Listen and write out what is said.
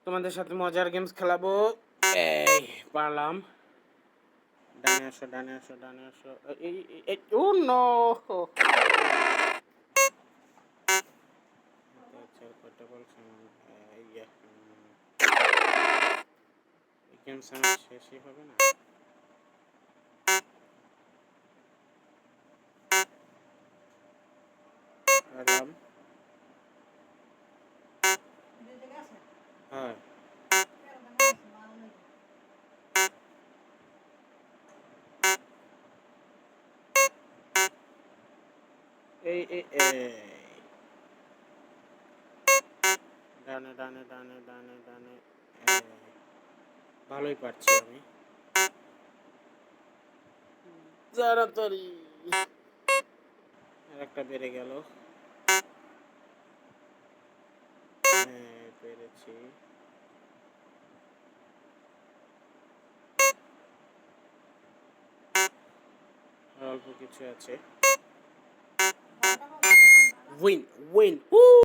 তোমাদের সাথে মজার গেমস খেলাবো। এই পারলাম। ডানে আসো ডানে আসো ডানে আসো। ও নো, গেমস আমার শেষই হবে না। পারলাম। হ্যাঁ এই ডানে ডানে ডানে ডানে ডানে। ভালোই পারছি আমি। তাড়াতাড়ি আর একটা বেড়ে গেল। পেরেছি। অল্প কিছু আছে। Win win.